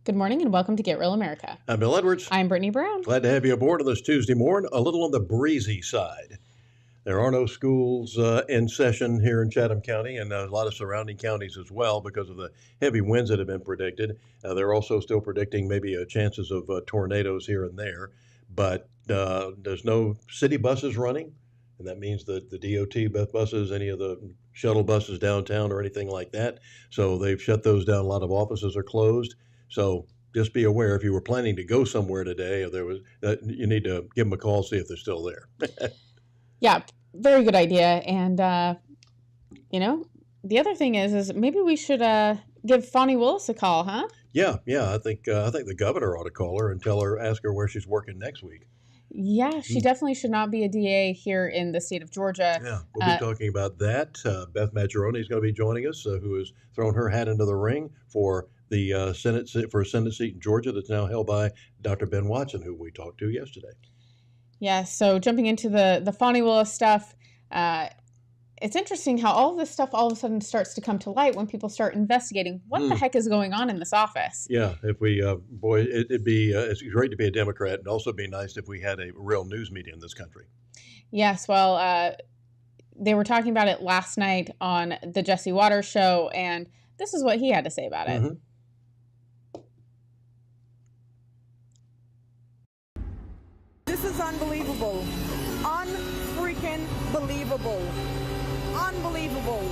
Good morning and welcome to Get Real America. I'm Bill Edwards. I'm Brittany Brown. Glad to have you aboard on this Tuesday morning, a little on the breezy side. There are no schools in session here in Chatham County and a lot of surrounding counties as well because of the heavy winds that have been predicted. They're also still predicting maybe chances of tornadoes here and there, but there's no city buses running, and that means that the DOT buses, any of the shuttle buses downtown or anything like that. So they've shut those down. A lot of offices are closed. So just be aware if you were planning to go somewhere today, or there was, you need to give them a call, see if they're still there. Yeah, very good idea. And, the other thing is maybe we should give Fani Willis a call, huh? Yeah. I think the governor ought to call her and ask her where she's working next week. Yeah, she definitely should not be a DA here in the state of Georgia. Yeah, we'll be talking about that. Beth Maggioroni is going to be joining us, who has thrown her hat into the ring for the Senate seat in Georgia that's now held by Dr. Ben Watson, who we talked to yesterday. Yeah, so jumping into the Fani Willis stuff, it's interesting how all of this stuff all of a sudden starts to come to light when people start investigating what the heck is going on in this office. Yeah, if we, it's great to be a Democrat, and also be nice if we had a real news media in this country. Yes, well, they were talking about it last night on the Jesse Waters show, and this is what he had to say about it. This is unbelievable. Unfreaking believable. Unbelievable.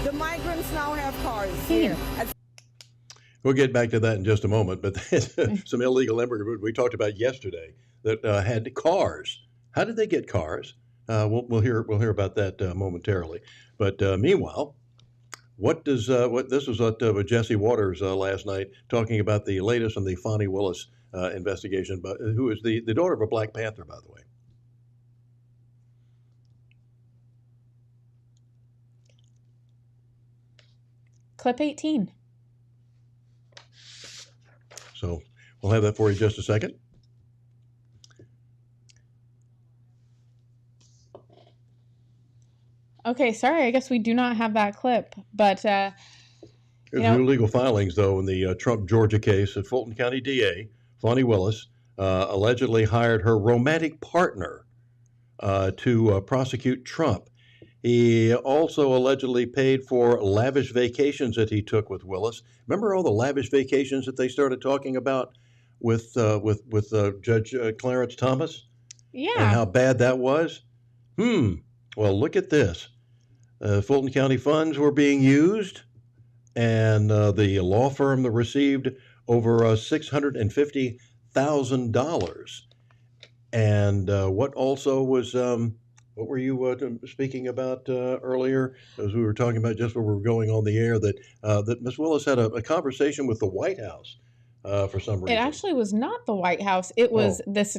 The migrants now have cars here. We'll get back to that in just a moment, but there's some illegal immigrants we talked about yesterday that had cars. How did they get cars? We'll hear about that momentarily. But meanwhile, this was with Jesse Waters last night talking about the latest on the Fani Willis investigation, but who is the daughter of a Black Panther, by the way. Clip 18. So we'll have that for you in just a second. Okay, sorry, I guess we do not have that clip, but There's new legal filings, though, in the Trump Georgia case. A Fulton County DA, Fani Willis, allegedly hired her romantic partner to prosecute Trump. He also allegedly paid for lavish vacations that he took with Willis. Remember all the lavish vacations that they started talking about with Judge Clarence Thomas? Yeah. And how bad that was? Well, look at this. Fulton County funds were being used, and the law firm that received over $650,000. And what also was, what were you speaking about earlier, as we were talking about just when we were going on the air, that Ms. Willis had a conversation with the White House for some reason. It actually was not the White House. It was this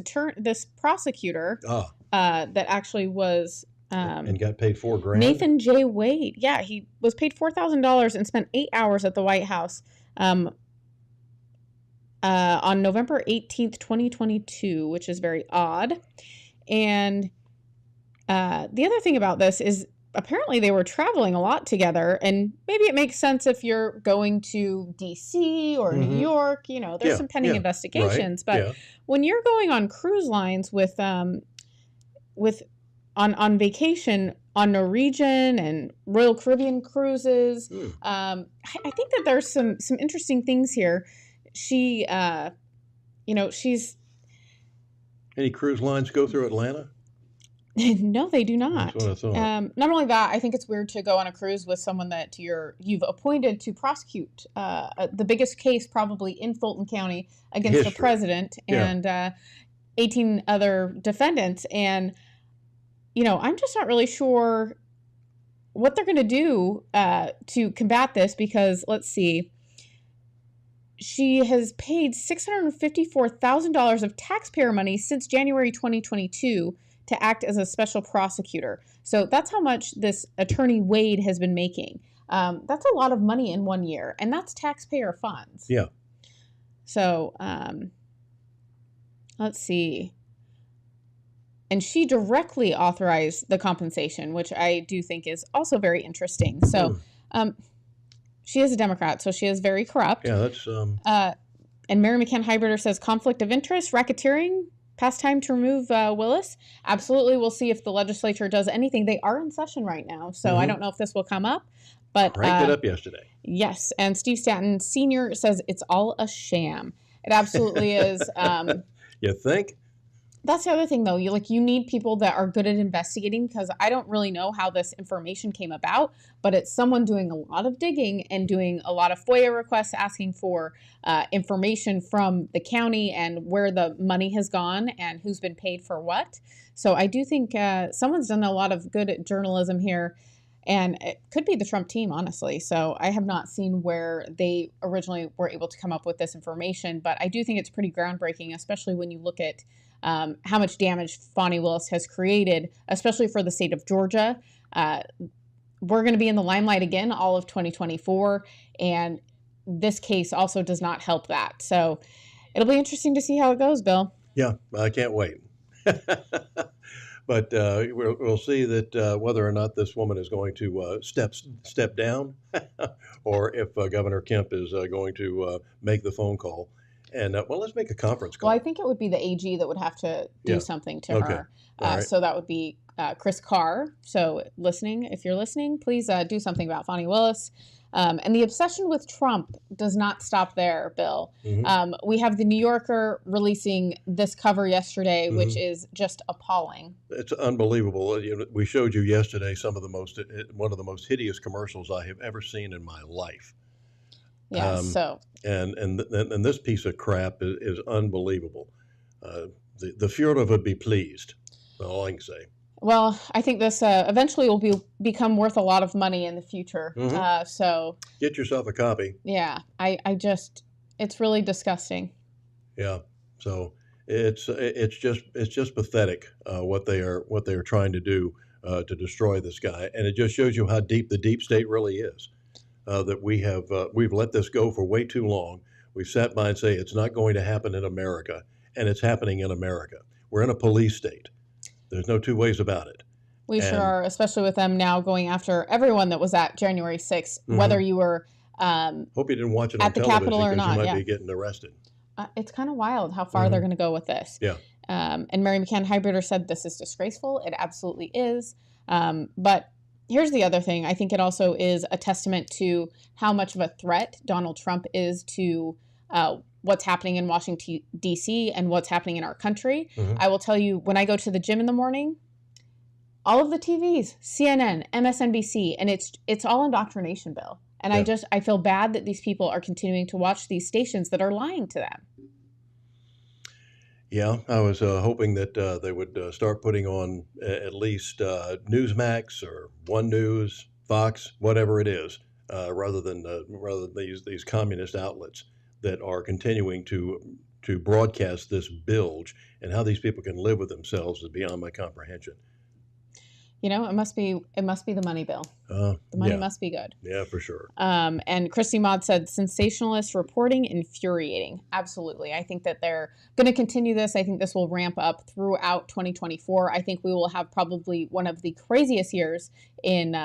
prosecutor that actually was... and got paid $4,000. Nathan J. Wade. Yeah, he was paid $4,000 and spent 8 hours at the White House on November 18th, 2022, which is very odd. And the other thing about this is apparently they were traveling a lot together, and maybe it makes sense if you're going to D.C. or New York. There's some pending investigations, right. But when you're going on cruise lines with on vacation on Norwegian and Royal Caribbean cruises. I think that there's some interesting things here. She, she's... Any cruise lines go through Atlanta? No, they do not. That's what I thought. Not only that, I think it's weird to go on a cruise with someone that you've appointed to prosecute the biggest case probably in Fulton County against the president and 18 other defendants. And I'm just not really sure what they're going to do to combat this because, let's see, she has paid $654,000 of taxpayer money since January 2022 to act as a special prosecutor. So that's how much this attorney Wade has been making. That's a lot of money in 1 year, and that's taxpayer funds. Yeah. So let's see. And she directly authorized the compensation, which I do think is also very interesting. So she is a Democrat, so she is very corrupt. Yeah, that's And Mary McCann Hybrider says conflict of interest, racketeering, past time to remove Willis. Absolutely. We'll see if the legislature does anything. They are in session right now, so I don't know if this will come up. But cranked it up yesterday. Yes. And Steve Stanton Sr. says it's all a sham. It absolutely is. You think? That's the other thing, though. You need people that are good at investigating, because I don't really know how this information came about, but it's someone doing a lot of digging and doing a lot of FOIA requests, asking for information from the county and where the money has gone and who's been paid for what. So I do think someone's done a lot of good journalism here, and it could be the Trump team, honestly. So I have not seen where they originally were able to come up with this information, but I do think it's pretty groundbreaking, especially when you look at how much damage Fani Willis has created, especially for the state of Georgia. We're going to be in the limelight again all of 2024, and this case also does not help that. So it'll be interesting to see how it goes, Bill. Yeah, I can't wait. But we'll see that whether or not this woman is going to step down, or if Governor Kemp is going to make the phone call. And let's make a conference call. Well, I think it would be the AG that would have to do something to her. Right. So that would be Chris Carr. So if you're listening, please do something about Fani Willis. And the obsession with Trump does not stop there, Bill. We have the New Yorker releasing this cover yesterday, which is just appalling. It's unbelievable. We showed you yesterday one of the most hideous commercials I have ever seen in my life. Yeah. And this piece of crap is unbelievable. The Fuhrer would be pleased. That's all I can say. Well, I think this eventually will become worth a lot of money in the future. So get yourself a copy. Yeah, it's really disgusting. Yeah. So it's just pathetic what they are trying to do to destroy this guy, and it just shows you how deep the deep state really is. That we've let this go for way too long. We've sat by and say it's not going to happen in America, and it's happening in America. We're in a police state. There's no two ways about it. We sure are, especially with them now going after everyone that was at January 6th, whether you were hope you didn't watch it at on the Capitol or not. You might be getting arrested. It's kind of wild how far they're going to go with this. Yeah. And Mary McCann Hybrider said this is disgraceful. It absolutely is. But here's the other thing. I think it also is a testament to how much of a threat Donald Trump is to what's happening in Washington, D.C. and what's happening in our country. I will tell you, when I go to the gym in the morning, all of the TVs, CNN, MSNBC, and it's all indoctrination, Bill. And I feel bad that these people are continuing to watch these stations that are lying to them. Yeah, I was hoping that they would start putting on at least Newsmax or One News, Fox, whatever it is, rather than these communist outlets that are continuing to broadcast this bilge. And how these people can live with themselves is beyond my comprehension. You know, it must be the money, Bill. The money must be good. Yeah, for sure. And Christy Maud said, sensationalist reporting, infuriating. Absolutely. I think that they're going to continue this. I think this will ramp up throughout 2024. I think we will have probably one of the craziest years in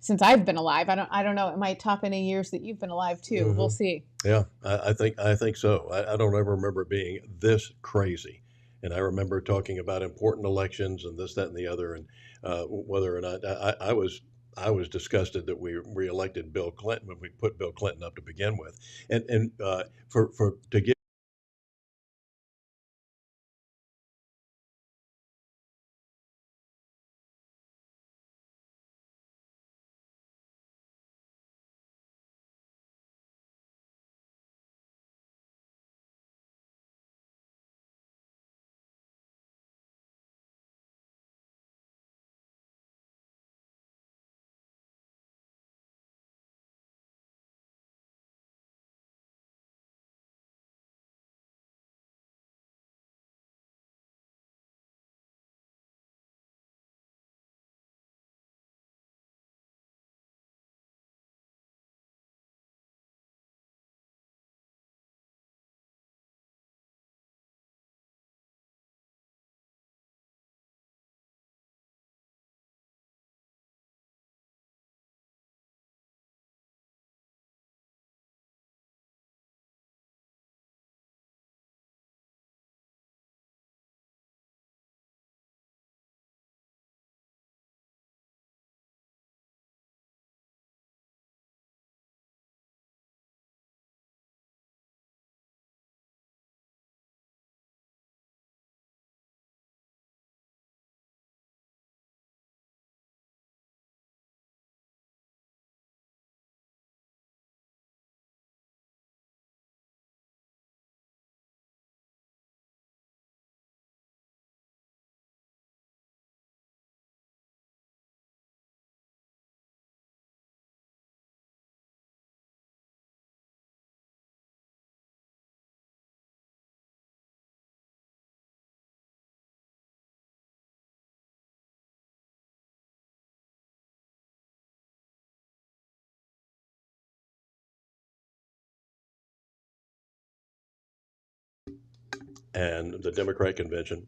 since I've been alive. I don't know. It might top any years that you've been alive too. We'll see. Yeah, I think so. I don't ever remember it being this crazy. And I remember talking about important elections and this, that, and the other, and whether or not I was disgusted that we reelected Bill Clinton when we put Bill Clinton up to begin with, and to get and the Democrat convention,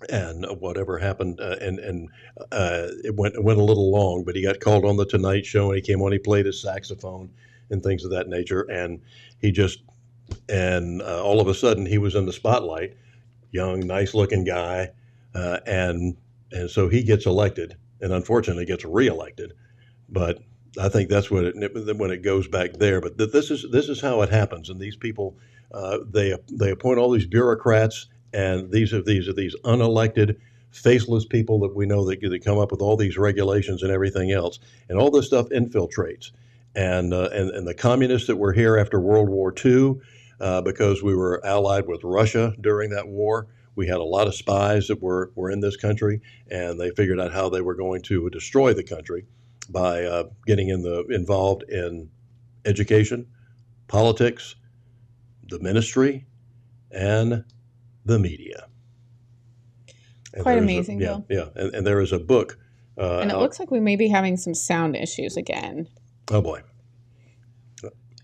and whatever happened, it went a little long, but he got called on the Tonight Show, and he came on, he played his saxophone and things of that nature, and he just, all of a sudden he was in the spotlight, young, nice looking guy, and so he gets elected, and unfortunately gets reelected, but I think that's when it goes back there. But this is how it happens, and these people, they appoint all these bureaucrats, and these are these unelected, faceless people that we know that come up with all these regulations and everything else, and all this stuff infiltrates, and the communists that were here after World War II, because we were allied with Russia during that war. We had a lot of spies that were in this country, and they figured out how they were going to destroy the country by getting involved in education, politics, the ministry, and the media. And quite amazing, Bill. Yeah, and there is a book. And it looks like we may be having some sound issues again. Oh boy.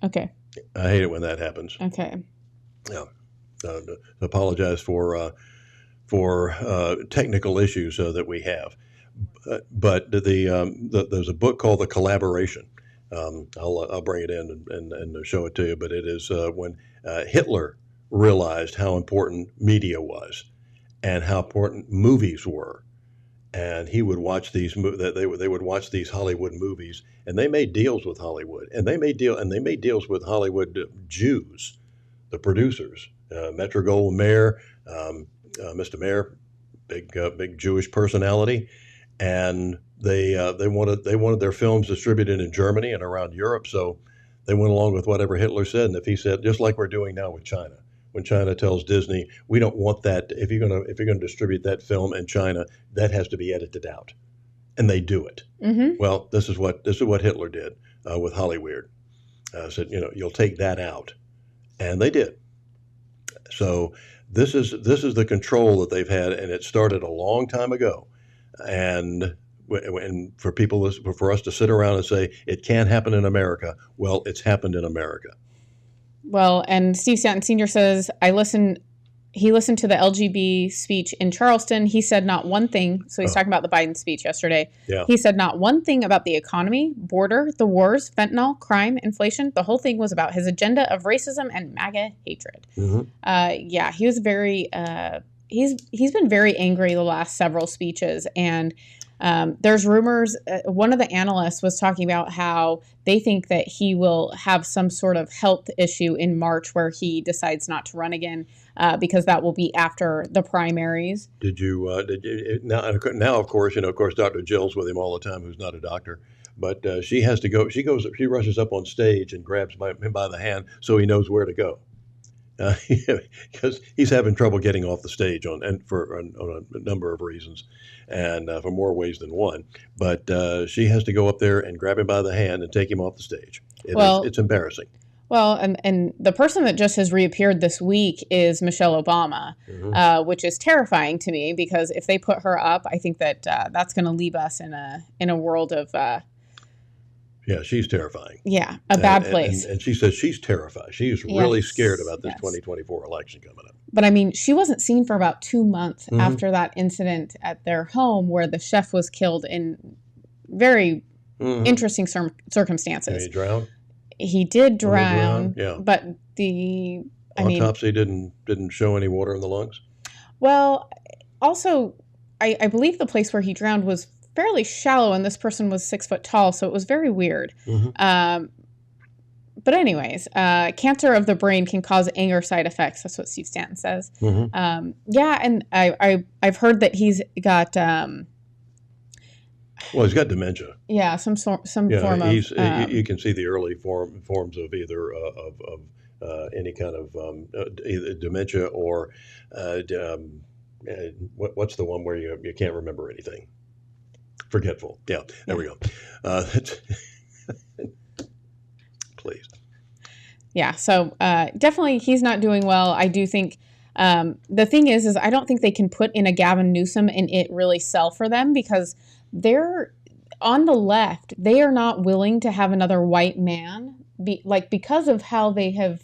Okay. I hate it when that happens. Okay. Yeah. Apologize for technical issues that we have. But there's a book called The Collaboration. I'll bring it in and show it to you. But it is when Hitler realized how important media was and how important movies were, and he would watch these they would watch these Hollywood movies, and they made deals with Hollywood, and they made deals with Hollywood Jews, the producers, Metro-Goldwyn-Mayer, Mr. Mayer, big Jewish personality. And they wanted their films distributed in Germany and around Europe, so they went along with whatever Hitler said. And if he said, just like we're doing now with China, when China tells Disney, we don't want that, if you're gonna distribute that film in China, that has to be edited out, and they do it. Mm-hmm. Well, this is what Hitler did with Hollywood. Said, you'll take that out, and they did. So this is the control that they've had, and it started a long time ago. And for us to sit around and say it can't happen in America, well, it's happened in America. Well, and Steve Stanton Sr. says, he listened to the LGB speech in Charleston. He said not one thing. So he's talking about the Biden speech yesterday. Yeah. He said not one thing about the economy, border, the wars, fentanyl, crime, inflation. The whole thing was about his agenda of racism and MAGA hatred. Mm-hmm. He was very... He's been very angry the last several speeches, and there's rumors. One of the analysts was talking about how they think that he will have some sort of health issue in March where he decides not to run again, because that will be after the primaries. Did you now of course Dr. Jill's with him all the time, who's not a doctor, but she has to go. She rushes up on stage and grabs him by the hand so he knows where to go. Because he's having trouble getting off the stage on a number of reasons, and for more ways than one. But she has to go up there and grab him by the hand and take him off the stage. It's embarrassing. Well, and the person that just has reappeared this week is Michelle Obama, mm-hmm. Which is terrifying to me, because if they put her up, I think that that's going to leave us in a world of. Yeah, she's terrifying. Yeah, a bad place. And she says she's terrified. She's really scared about this 2024 election coming up. But I mean, she wasn't seen for about 2 months mm-hmm. after that incident at their home where the chef was killed in very mm-hmm. interesting circumstances. Did he drown? He did drown. Yeah. But the autopsy didn't show any water in the lungs? Well, also, I believe the place where he drowned was fairly shallow, and this person was 6 foot tall, so it was very weird. Mm-hmm. But anyways, cancer of the brain can cause anger side effects. That's what Steve Stanton says. Mm-hmm. And I've heard that he's got. He's got dementia. Yeah, some form of. You can see the early forms of either of any kind of either dementia or what's the one where you can't remember anything. Forgetful. Yeah, there we go. Please. Yeah, so definitely he's not doing well. I do think the thing is I don't think they can put in a Gavin Newsom and it really sell for them, because they're on the left. They are not willing to have another white man because of how they have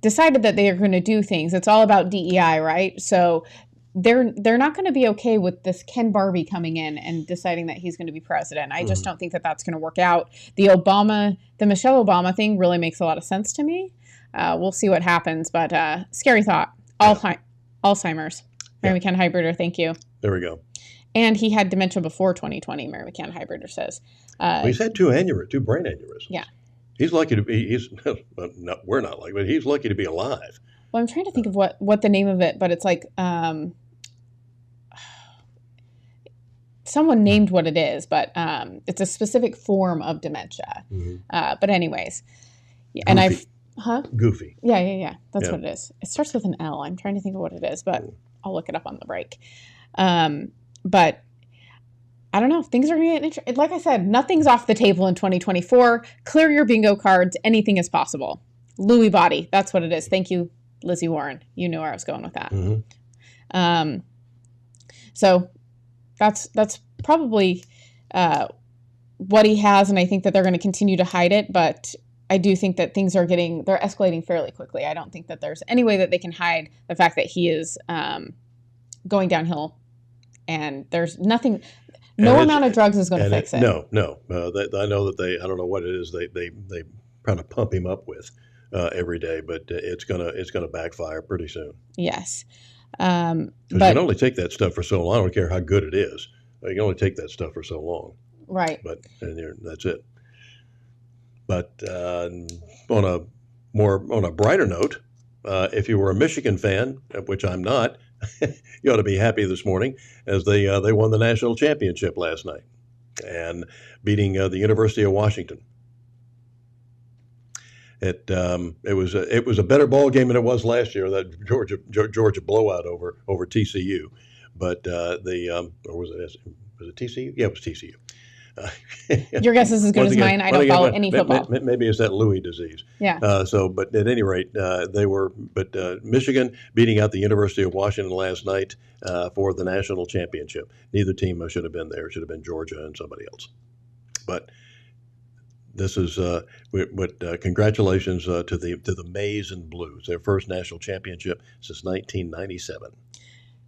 decided that they are going to do things. It's all about DEI, right? So they're not going to be okay with this Ken Barbie coming in and deciding that he's going to be president. I just don't think that that's going to work out. The Michelle Obama thing really makes a lot of sense to me. We'll see what happens, but scary thought. Alzheimer's. Mary McCann Hybrider, thank you. There we go. And he had dementia before 2020, Mary McCann Hybrider says. He's had two brain aneurysms. Yeah. He's lucky to be, we're not lucky, but he's lucky to be alive. Well, I'm trying to think of what the name of it, but it's like, someone named what it is, but it's a specific form of dementia. But anyways, Goofy. Goofy. Yeah. That's what it is. It starts with an L. I'm trying to think of what it is, but I'll look it up on the break. But I don't know. Things are going to get interesting. Like I said, nothing's off the table in 2024. Clear your bingo cards. Anything is possible. Louis Body. That's what it is. Thank you, Lizzie Warren. You knew where I was going with that. So that's probably what he has, and I think that they're going to continue to hide it, but I do think that they're escalating fairly quickly. I don't think that there's any way that they can hide the fact that he is going downhill, and there's nothing, no amount of drugs is going to fix it. No. I know that I don't know what it is they kind of pump him up with every day, but it's gonna backfire pretty soon. Yes. Because you can only take that stuff for so long. I don't care how good it is. You can only take that stuff for so long. Right. That's it. But on a brighter note, if you were a Michigan fan, which I'm not, you ought to be happy this morning as they won the national championship last night and beating the University of Washington. It was a better ball game than it was last year, that Georgia blowout over TCU, but or was it TCU? Yeah, it was TCU. Your guess is as good as mine. I don't follow any football. Maybe it's that Louis disease. Yeah. But at any rate, Michigan beating out the University of Washington last night for the national championship. Neither team should have been there. It should have been Georgia and somebody else. But this is congratulations to the Maize and Blues, their first national championship since 1997.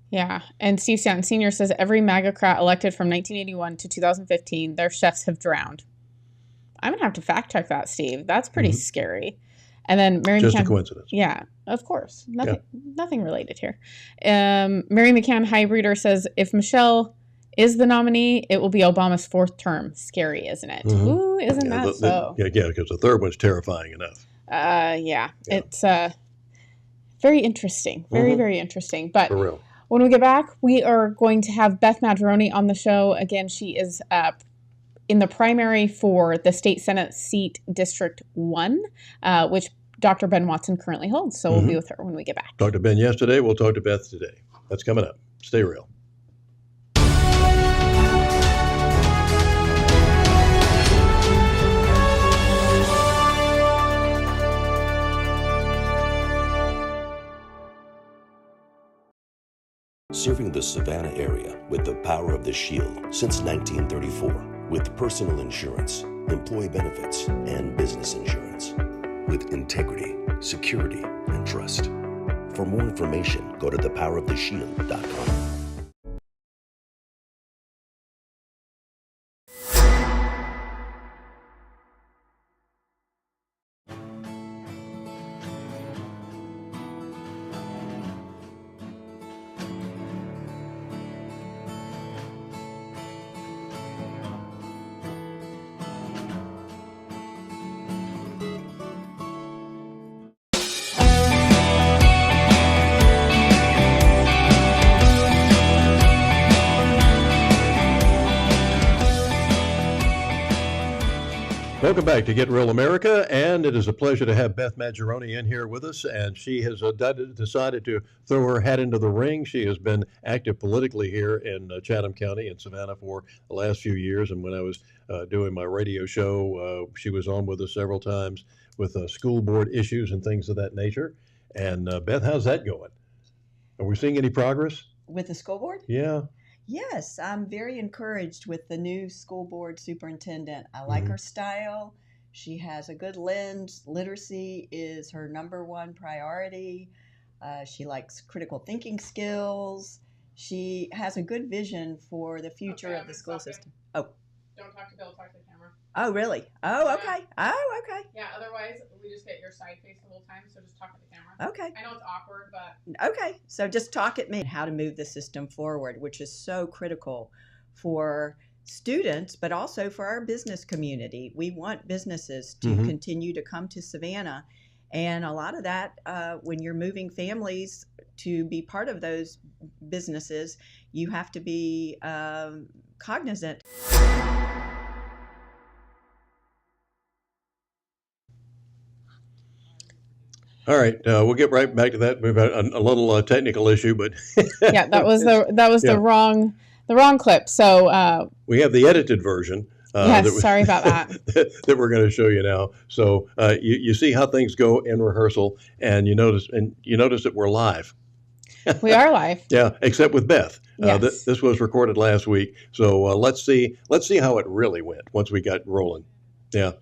Yeah, and Steve Stanton Sr. says every MAGA-crat elected from 1981 to 2015, their chefs have drowned. I'm gonna have to fact check that, Steve. That's pretty scary. And then Mary just McCann, a coincidence. Yeah, of course, nothing related here. Mary McCann Hybrider says if Michelle is the nominee, it will be Obama's fourth term. Scary, isn't it? Ooh, isn't that so? Because the third one's terrifying enough. It's very interesting. Very interesting. But for real. When we get back, we are going to have Beth Maggioroni on the show. Again, she is in the primary for the state Senate seat District 1, which Dr. Ben Watson currently holds. So we'll be with her when we get back. Talked to Ben yesterday. We'll talk to Beth today. That's coming up. Stay real. Serving the Savannah area with the power of the Shield since 1934. With personal insurance, employee benefits, and business insurance. With integrity, security, and trust. For more information, go to thepoweroftheshield.com. Welcome back to Get Real America, and it is a pleasure to have Beth Maggioroni in here with us, and she has decided to throw her hat into the ring. She has been active politically here in Chatham County and Savannah for the last few years, and when I was doing my radio show, she was on with us several times with school board issues and things of that nature. And Beth, how's that going? Are we seeing any progress? With the school board? Yeah. Yes, I'm very encouraged with the new school board superintendent. I like her style. She has a good lens. Literacy is her number one priority. She likes critical thinking skills. She has a good vision for the future of the school system. Oh. Don't talk to Bill, talk to the camera. Oh, really? Oh, okay. Oh, okay. Yeah, otherwise we just get your side face the whole time, so just talk to the camera. Okay. I know it's awkward, but... Okay, so just talk at me. How to move the system forward, which is so critical for students, but also for our business community. We want businesses to continue to come to Savannah. And a lot of that, when you're moving families to be part of those businesses, you have to be cognizant. All right, we'll get right back to that. We've got a little technical issue, but yeah, that was the wrong clip. So we have the edited version. Yes, sorry about that. That we're going to show you now. So you see how things go in rehearsal, and you notice that we're live. We are live. Yeah, except with Beth. Yes. This was recorded last week, so let's see how it really went once we got rolling. Yeah,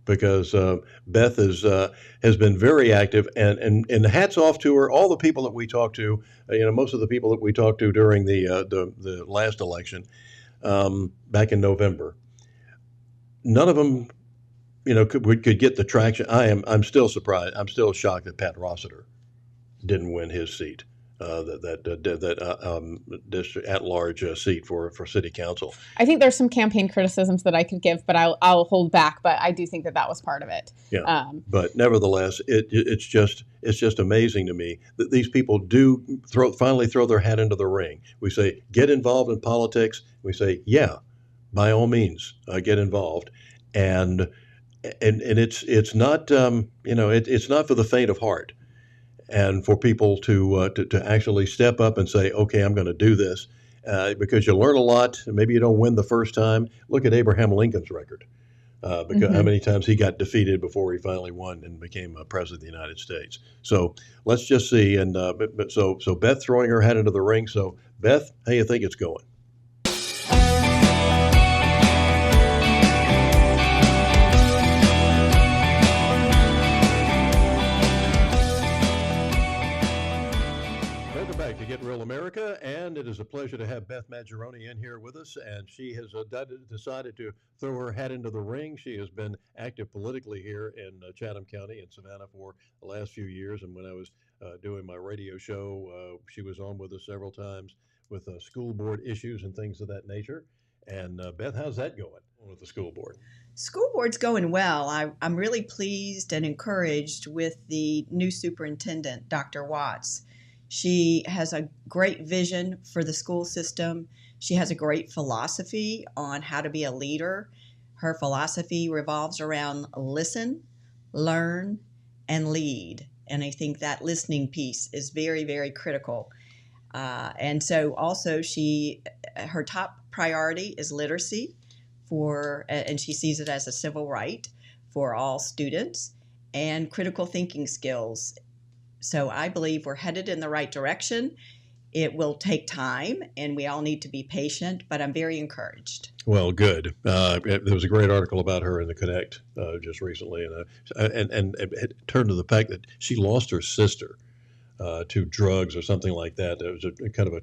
because Beth has been very active, and hats off to her. All the people that we talked to, most of the people that we talked to during the last election back in November. None of them, could get the traction. I'm still surprised. I'm still shocked that Pat Rossiter didn't win his seat, district at-large seat for city council. I think there's some campaign criticisms that I could give, but I'll hold back. But I do think that was part of it. Yeah. But nevertheless, it's just amazing to me that these people do finally throw their hat into the ring. We say get involved in politics. We say yeah. By all means, get involved, and it's not it's not for the faint of heart, and for people to actually step up and say, okay, I'm going to do this, because you learn a lot. Maybe you don't win the first time. Look at Abraham Lincoln's record, because how many times he got defeated before he finally won and became president of the United States. So let's just see. And so Beth throwing her hat into the ring. So Beth, how you think it's going? Get Real America, and it is a pleasure to have Beth Maggioroni in here with us, and she has decided to throw her hat into the ring. She has been active politically here in Chatham County and Savannah for the last few years, and when I was doing my radio show, she was on with us several times with school board issues and things of that nature. And Beth, how's that going with the school board? School board's going well. I'm really pleased and encouraged with the new superintendent, Dr. Watts. She has a great vision for the school system. She has a great philosophy on how to be a leader. Her philosophy revolves around listen, learn, and lead. And I think that listening piece is very, very critical. And so also her top priority is literacy and she sees it as a civil right for all students, and critical thinking skills. So I believe we're headed in the right direction. It will take time, and we all need to be patient, but I'm very encouraged. Well, good. There was a great article about her in the Connect just recently, and it turned to the fact that she lost her sister to drugs or something like that. It was a kind of a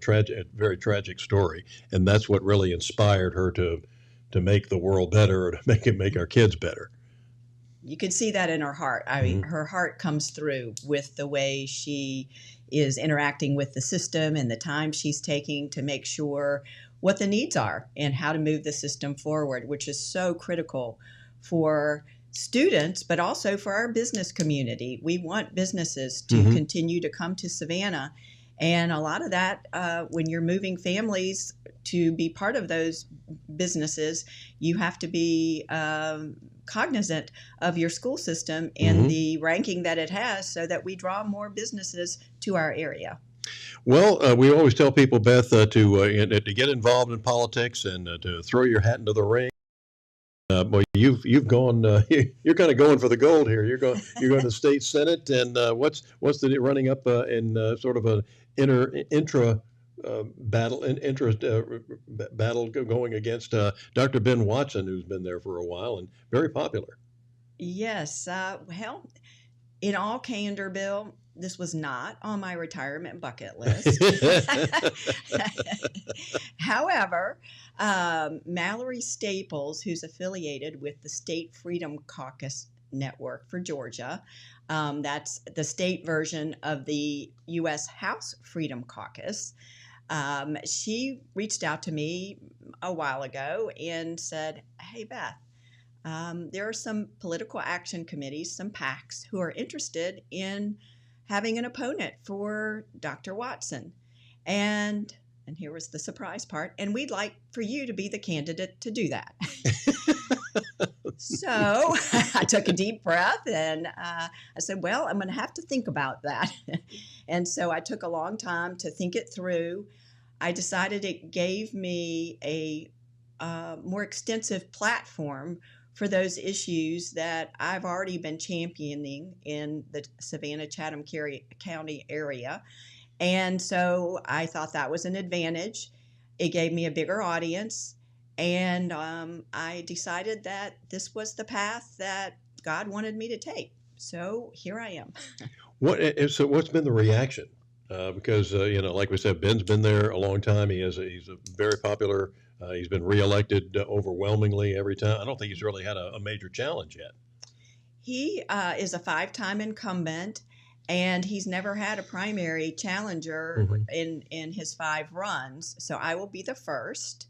very tragic story, and that's what really inspired her to make the world better, or to make our kids better. You can see that in her heart. I mean, her heart comes through with the way she is interacting with the system and the time she's taking to make sure what the needs are and how to move the system forward, which is so critical for students, but also for our business community. We want businesses to continue to come to Savannah. And a lot of that, when you're moving families to be part of those businesses, you have to be cognizant of your school system and the ranking that it has, so that we draw more businesses to our area. Well, we always tell people, Beth, to get involved in politics and to throw your hat into the ring. Boy, you've gone. You're kind of going for the gold here. You're going to state senate, and what's the running up in sort of an intra battle going against Dr. Ben Watson, who's been there for a while and very popular. Yes. Well, in all candor, Bill, this was not on my retirement bucket list. However, Mallory Staples, who's affiliated with the State Freedom Caucus Network for Georgia, that's the state version of the U.S. House Freedom Caucus. She reached out to me a while ago and said, "Hey, Beth, there are some political action committees, some PACs, who are interested in having an opponent for Dr. Watson. And here was the surprise part, and we'd like for you to be the candidate to do that." So I took a deep breath and I said, well, I'm going to have to think about that. And so I took a long time to think it through. I decided it gave me a more extensive platform for those issues that I've already been championing in the Savannah, Chatham County area. And so I thought that was an advantage. It gave me a bigger audience. And I decided that this was the path that God wanted me to take. So here I am. So what's been the reaction? Because like we said, Ben's been there a long time. He's a very popular. He's been reelected overwhelmingly every time. I don't think he's really had a major challenge yet. He is a 5-time incumbent, and he's never had a primary challenger in his 5 runs. So I will be the first.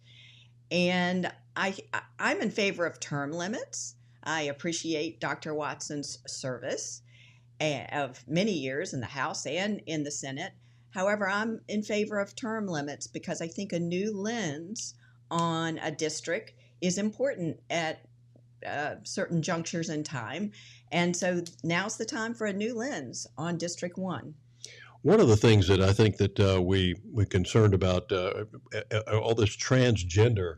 And I'm in favor of term limits. I appreciate Dr. Watson's service of many years in the House and in the Senate. However, I'm in favor of term limits because I think a new lens on a district is important at certain junctures in time. And so now's the time for a new lens on District 1. One of the things that I think that we're concerned about all this transgender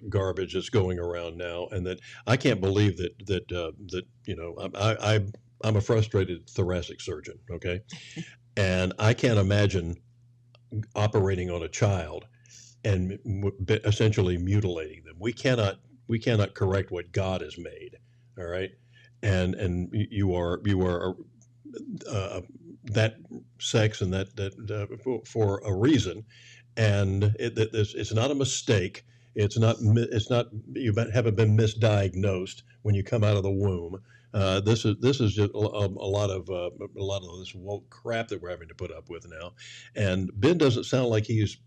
garbage that's going around now, and that I can't believe that I'm a frustrated thoracic surgeon, okay, and I can't imagine operating on a child and essentially mutilating them. We cannot correct what God has made, all right, and you are that sex and that for a reason, and it's not a mistake. It's not you haven't been misdiagnosed when you come out of the womb. This is just a lot of this woke crap that we're having to put up with now, and Ben doesn't sound like he's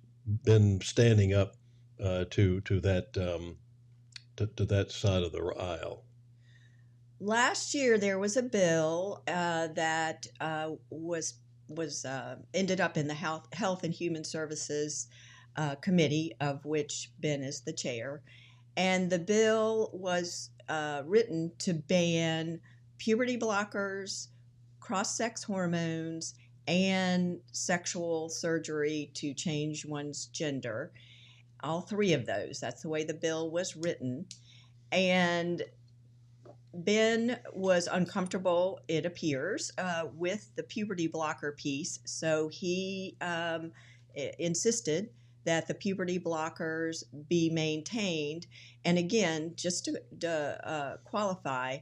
been standing up to that to that side of the aisle. Last year, there was a bill that was ended up in the Health and Human Services Committee, of which Ben is the chair, and the bill was written to ban puberty blockers, cross-sex hormones, and sexual surgery to change one's gender. All 3 of those. That's the way the bill was written, and Ben was uncomfortable, it appears, with the puberty blocker piece, so he insisted that the puberty blockers be maintained. And again, just to qualify,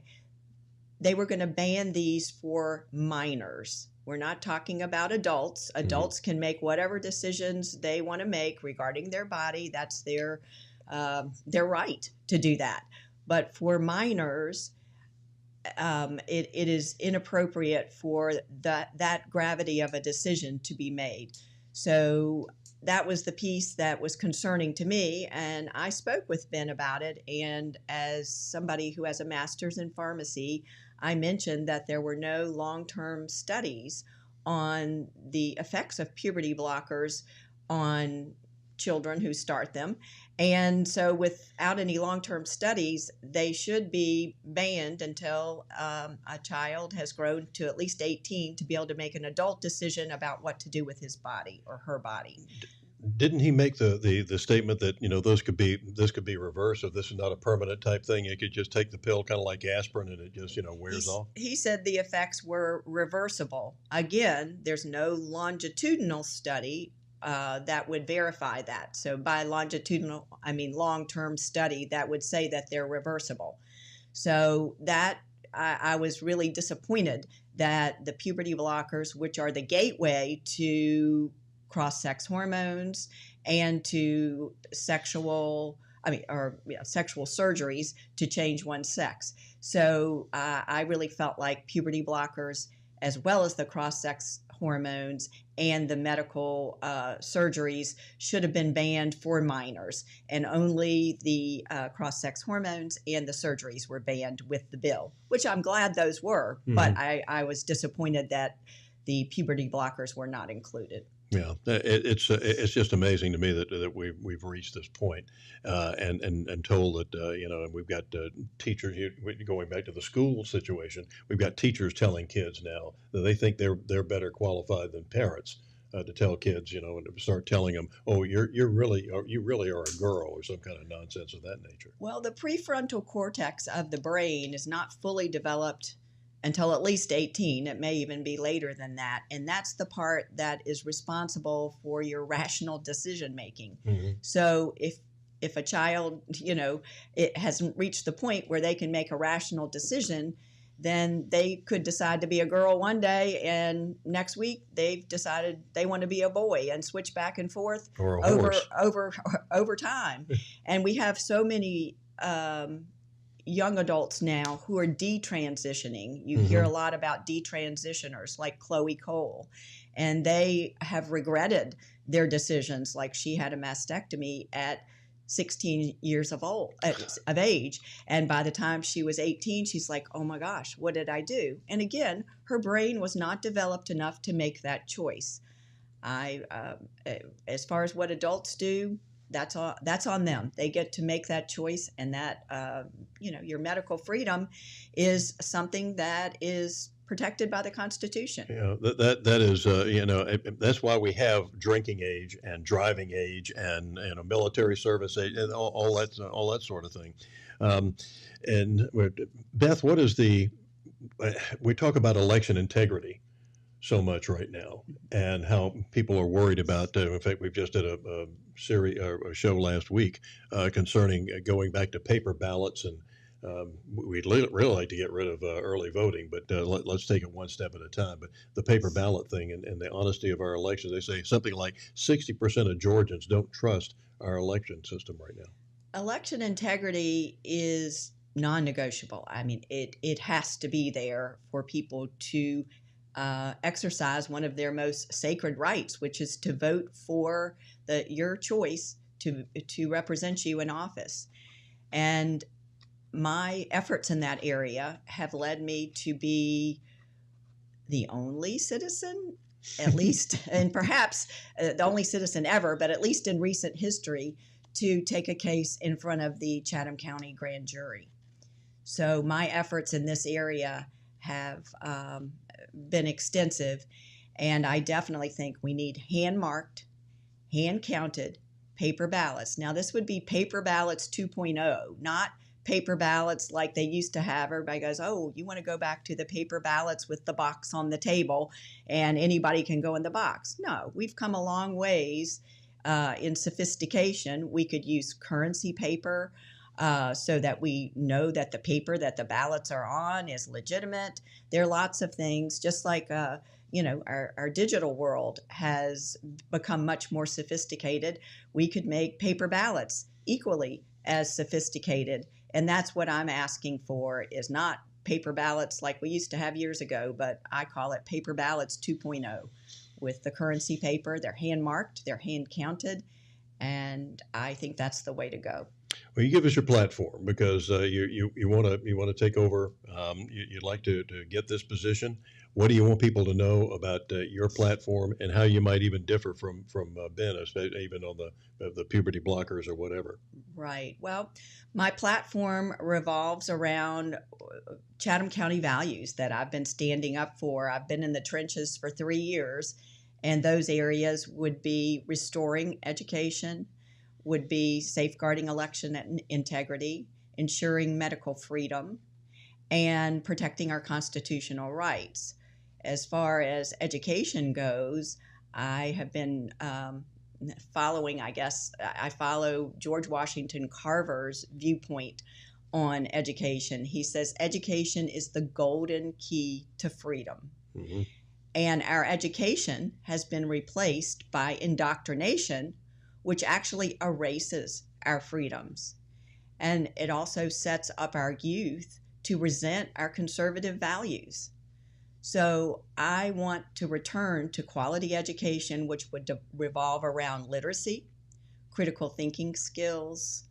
they were going to ban these for minors. We're not talking about adults. Adults can make whatever decisions they want to make regarding their body. That's their right to do that. But for minors, it is inappropriate for that gravity of a decision to be made. So that was the piece that was concerning to me, and I spoke with Ben about it. And as somebody who has a master's in pharmacy, I mentioned that there were no long-term studies on the effects of puberty blockers on children who start them. And so without any long-term studies, they should be banned until a child has grown to at least 18 to be able to make an adult decision about what to do with his body or her body. Didn't he make the statement that this could be reversed, if this is not a permanent type thing? You could just take the pill, kind of like aspirin, and it just wears off. He said the effects were reversible. Again, there's no longitudinal study that would verify that. So by longitudinal, I mean long-term study that would say that they're reversible. So that I was really disappointed that the puberty blockers, which are the gateway to cross-sex hormones and to sexual surgeries to change one's sex. So I really felt like puberty blockers, as well as the cross-sex hormones and the medical surgeries, should have been banned for minors, and only the cross-sex hormones and the surgeries were banned with the bill, which I'm glad those were, but I was disappointed that the puberty blockers were not included. Yeah, it's just amazing to me that we've reached this point, and told that and we've got teachers going back to the school situation. We've got teachers telling kids now that they think they're better qualified than parents to tell kids, and to start telling them, oh, you really are a girl, or some kind of nonsense of that nature. Well, the prefrontal cortex of the brain is not fully developed until at least 18. It may even be later than that. And that's the part that is responsible for your rational decision making. So if a child, it hasn't reached the point where they can make a rational decision, then they could decide to be a girl one day, and next week they've decided they want to be a boy, and switch back and forth Or a horse. over time. And we have so many young adults now who are detransitioning. You hear a lot about detransitioners like Chloe Cole, and they have regretted their decisions. Like, she had a mastectomy at 16 years of age, and by the time she was 18, she's like, oh my gosh, what did I do? And again, her brain was not developed enough to make that choice. As far as what adults do, that's on them. They get to make that choice, and that your medical freedom is something that is protected by the Constitution. That is that's why we have drinking age and driving age and military service age and all that sort of thing. And Beth, what is we talk about election integrity so much right now, and how people are worried about. In fact, we've just did a show last week concerning going back to paper ballots, and we'd really like to get rid of early voting, but let's take it one step at a time. But the paper ballot thing and the honesty of our elections, they say something like 60% of Georgians don't trust our election system right now. Election integrity is non-negotiable. I mean, it has to be there for people to exercise one of their most sacred rights, which is to vote for your choice to represent you in office. And my efforts in that area have led me to be the only citizen, at least, and perhaps the only citizen ever, but at least in recent history, to take a case in front of the Chatham County Grand Jury. So my efforts in this area have been extensive, and I definitely think we need hand-marked, hand-counted paper ballots. Now, this would be paper ballots 2.0, not paper ballots like they used to have. Everybody goes, oh, you want to go back to the paper ballots with the box on the table and anybody can go in the box. No, we've come a long ways in sophistication. We could use currency paper so that we know that the paper that the ballots are on is legitimate. There are lots of things, just like our digital world has become much more sophisticated. We could make paper ballots equally as sophisticated. And that's what I'm asking for, is not paper ballots like we used to have years ago, but I call it paper ballots 2.0. With the currency paper, they're hand marked, they're hand counted, and I think that's the way to go. Well, you give us your platform, because you want to take over. You'd like to get this position. What do you want people to know about your platform, and how you might even differ from Ben, even on the puberty blockers or whatever? Right. Well, my platform revolves around Chatham County values that I've been standing up for. I've been in the trenches for 3 years, and those areas would be restoring education, would be safeguarding election integrity, ensuring medical freedom, and protecting our constitutional rights. As far as education goes, I have been following, I follow George Washington Carver's viewpoint on education. He says education is the golden key to freedom. Mm-hmm. And our education has been replaced by indoctrination, which actually erases our freedoms. And it also sets up our youth to resent our conservative values. So I want to return to quality education, which would revolve around literacy, critical thinking skills,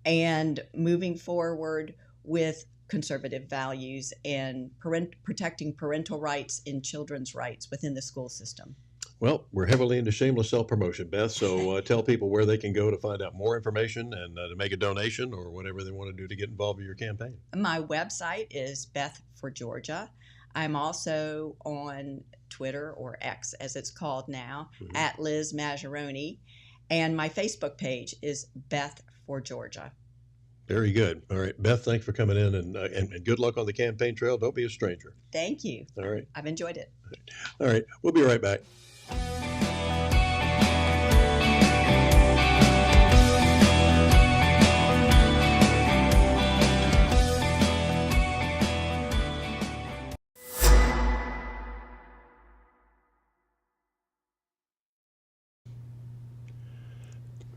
and moving forward with conservative values and protecting parental rights and children's rights within the school system. Well, we're heavily into shameless self-promotion, Beth, so tell people where they can go to find out more information and to make a donation or whatever they want to do to get involved with your campaign. My website is Beth for Georgia. I'm also on Twitter, or X as it's called now, at Liz Mazzaroni. And my Facebook page is Beth for Georgia. Very good. All right, Beth, thanks for coming in, and good luck on the campaign trail. Don't be a stranger. Thank you. All right. I've enjoyed it. All right, we'll be right back.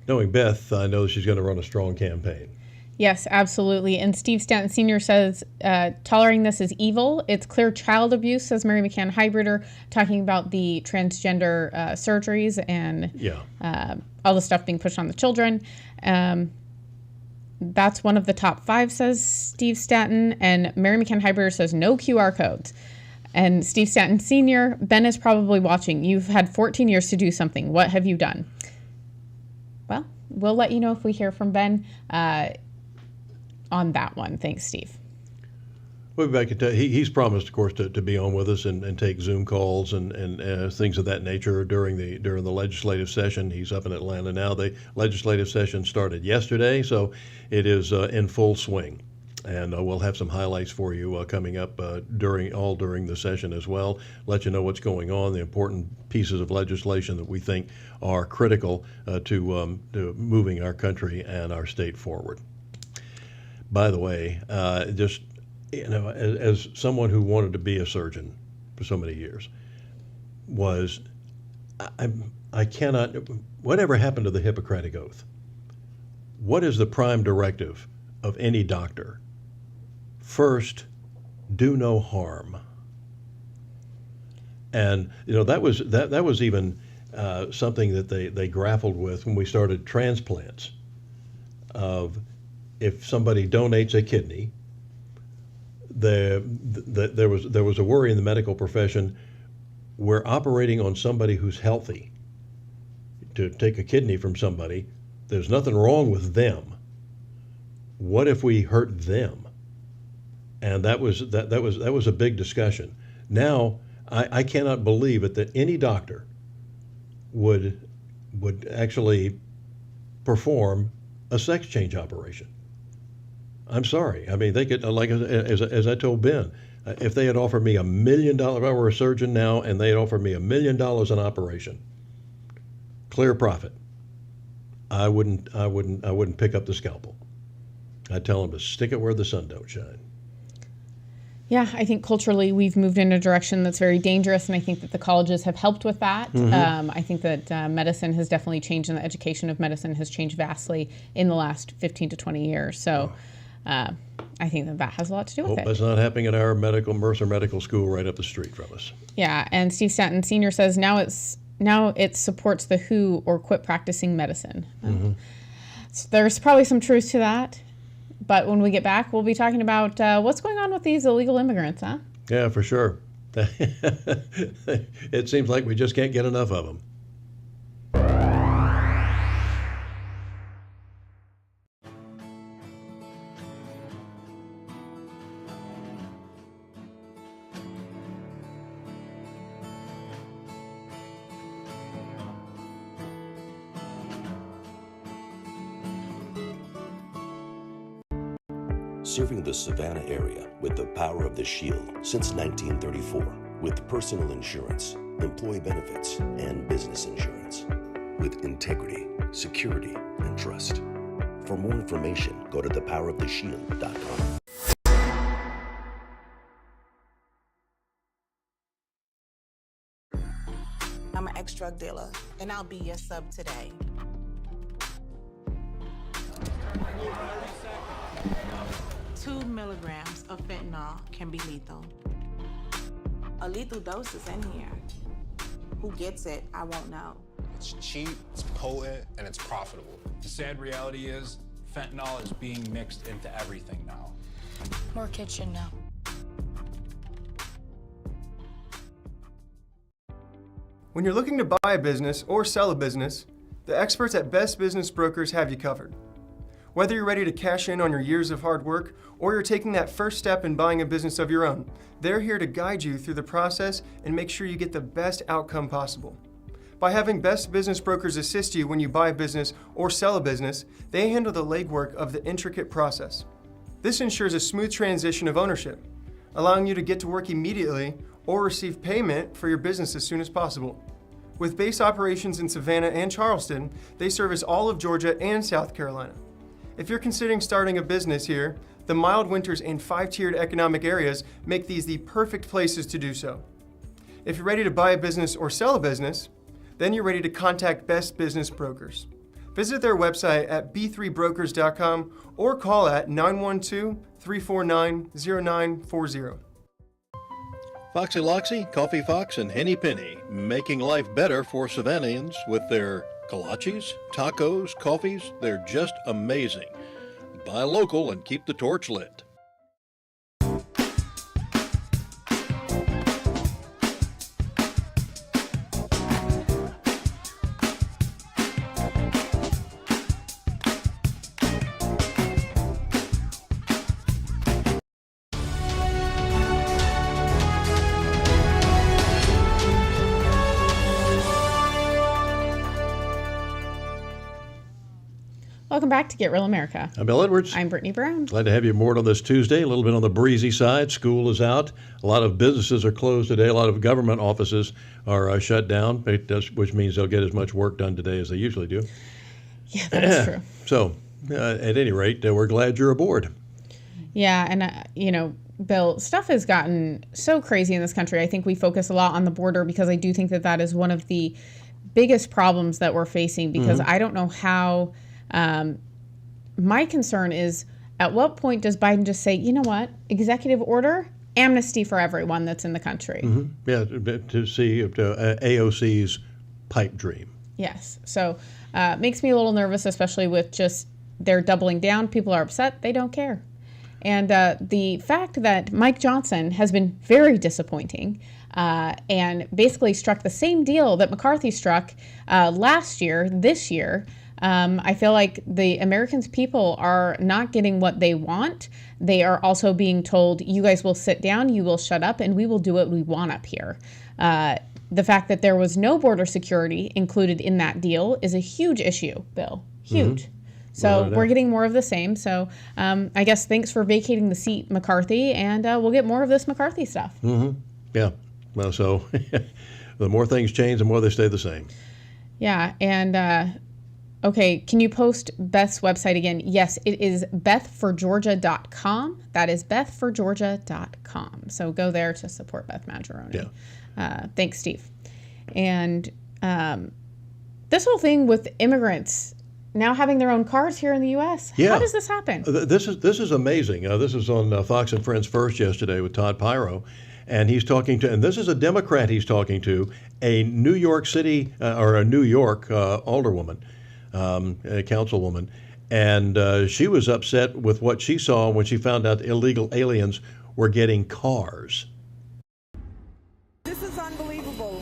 Knowing Beth, I know she's going to run a strong campaign. Yes, absolutely. And Steve Stanton Sr. says, tolerating this is evil. It's clear child abuse, says Mary McCann Hybrider, talking about the transgender surgeries and all the stuff being pushed on the children. That's one of the top 5, says Steve Stanton. And Mary McCann Hybrider says no QR codes. And Steve Stanton Sr., Ben is probably watching. You've had 14 years to do something. What have you done? Well, we'll let you know if we hear from Ben on that one. Thanks, Steve. We'll be back in he's promised, of course, to be on with us and take Zoom calls and things of that nature during the legislative session. He's up in Atlanta now. The legislative session started yesterday, so it is in full swing. And we'll have some highlights for you coming up during the session as well. Let you know what's going on, the important pieces of legislation that we think are critical to moving our country and our state forward. By the way, just as someone who wanted to be a surgeon for so many years, I cannot. Whatever happened to the Hippocratic Oath? What is the prime directive of any doctor? First, do no harm. And that was even something that they grappled with when we started transplants. Of if somebody donates a kidney, there was a worry in the medical profession. We're operating on somebody who's healthy. To take a kidney from somebody, there's nothing wrong with them. What if we hurt them? And that was a big discussion. Now I cannot believe it that any doctor would actually perform a sex change operation. I'm sorry. I mean, they could, like as I told Ben, if they had offered me $1 million, if I were a surgeon now, and they had offered me $1 million an operation, clear profit, I wouldn't pick up the scalpel. I'd tell them to stick it where the sun don't shine. Yeah, I think culturally we've moved in a direction that's very dangerous, and I think that the colleges have helped with that. I think that medicine has definitely changed, and the education of medicine has changed vastly in the last 15 to 20 years. So I think that has a lot to do with it. Hope that's not happening at our Mercer Medical School right up the street from us. Yeah, and Steve Stanton Sr. says now it supports the WHO or quit practicing medicine. So there's probably some truth to that. But when we get back, we'll be talking about what's going on with these illegal immigrants, huh? Yeah, for sure. It seems like we just can't get enough of them. Serving the Savannah area with the power of the Shield since 1934, with personal insurance, employee benefits, and business insurance, with integrity, security, and trust. For more information, go to thepoweroftheshield.com. I'm an ex-drug dealer, and I'll be your sub today. Two milligrams of fentanyl can be lethal. A lethal dose is in here. Who gets it, I won't know. It's cheap, it's potent, and it's profitable. The sad reality is fentanyl is being mixed into everything now. More kids should know. When you're looking to buy a business or sell a business, the experts at Best Business Brokers have you covered. Whether you're ready to cash in on your years of hard work or you're taking that first step in buying a business of your own, they're here to guide you through the process and make sure you get the best outcome possible. By having Best Business Brokers assist you when you buy a business or sell a business, they handle the legwork of the intricate process. This ensures a smooth transition of ownership, allowing you to get to work immediately or receive payment for your business as soon as possible. With base operations in Savannah and Charleston, they service all of Georgia and South Carolina. If you're considering starting a business here, the mild winters and 5-tiered economic areas make these the perfect places to do so. If you're ready to buy a business or sell a business, then you're ready to contact Best Business Brokers. Visit their website at b3brokers.com or call at 912-349-0940. Foxy Loxy, Coffee Fox, and Henny Penny, making life better for Savannahans with their kolaches, tacos, coffees. They're just amazing. Buy local and keep the torch lit. Welcome back to Get Real America. I'm Bill Edwards. I'm Brittany Brown. Glad to have you aboard on this Tuesday. A little bit on the breezy side. School is out. A lot of businesses are closed today. A lot of government offices are shut down, which means they'll get as much work done today as they usually do. Yeah, that's true. So, at any rate, we're glad you're aboard. Yeah, and Bill, stuff has gotten so crazy in this country. I think we focus a lot on the border because I do think that is one of the biggest problems that we're facing because I don't know how. My concern is, at what point does Biden just say, you know what, executive order, amnesty for everyone that's in the country? Yeah, to see AOC's pipe dream. Yes. So makes me a little nervous, especially with just they're doubling down. People are upset. They don't care. And the fact that Mike Johnson has been very disappointing and basically struck the same deal that McCarthy struck last year, this year, I feel like the Americans people are not getting what they want. They are also being told, you guys will sit down, you will shut up, and we will do what we want up here. The fact that there was no border security included in that deal is a huge issue, Bill. Huge. So we're getting more of the same. So I guess thanks for vacating the seat, McCarthy, and we'll get more of this McCarthy stuff. Yeah. Well, so the more things change, the more they stay the same. Yeah. And okay, can you post Beth's website again? Yes, it is bethforgeorgia.com. That is bethforgeorgia.com. So go there to support Beth Maggioroni. Yeah. Thanks, Steve. And this whole thing with immigrants now having their own cars here in the U.S. Yeah. How does this happen? This is amazing. This is on Fox and Friends First yesterday with Todd Pyro. And he's talking to, and this is a Democrat he's talking to, a New York City or a New York alderwoman, a councilwoman. And she was upset with what she saw when she found out illegal aliens were getting cars. This is unbelievable.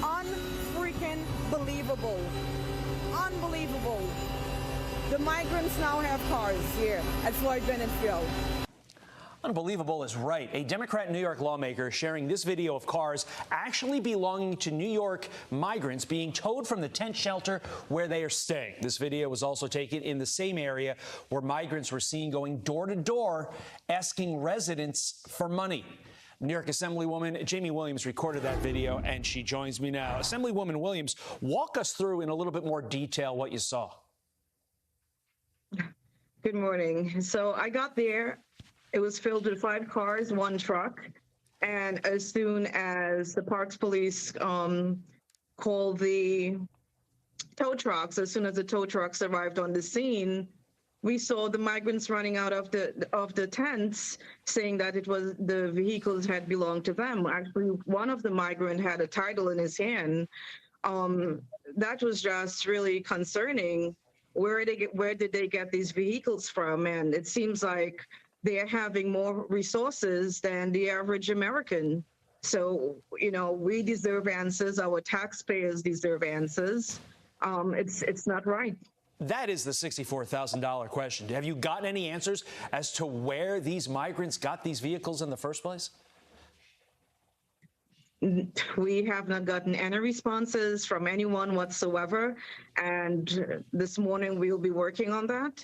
Unfreaking believable. Unbelievable. The migrants now have cars here at Floyd Bennett Field. Unbelievable is right. A Democrat New York lawmaker sharing this video of cars actually belonging to New York migrants being towed from the tent shelter where they are staying. This video was also taken in the same area where migrants were seen going door to door asking residents for money. New York Assemblywoman Jamie Williams recorded that video, and she joins me now. Assemblywoman Williams, walk us through in a little bit more detail what you saw. Good morning. So I got there. It was filled with 5 cars, 1 truck. And as soon as the Parks Police called the tow trucks, as soon as the tow trucks arrived on the scene, we saw the migrants running out of the tents, saying that it was the vehicles had belonged to them. Actually, one of the migrants had a title in his hand. That was just really concerning. Where did they get these vehicles from? And it seems like they're having more resources than the average American. So, you know, we deserve answers. Our taxpayers deserve answers. It's not right. That is the $64,000 question. Have you gotten any answers as to where these migrants got these vehicles in the first place? We have not gotten any responses from anyone whatsoever, and this morning we'll be working on that.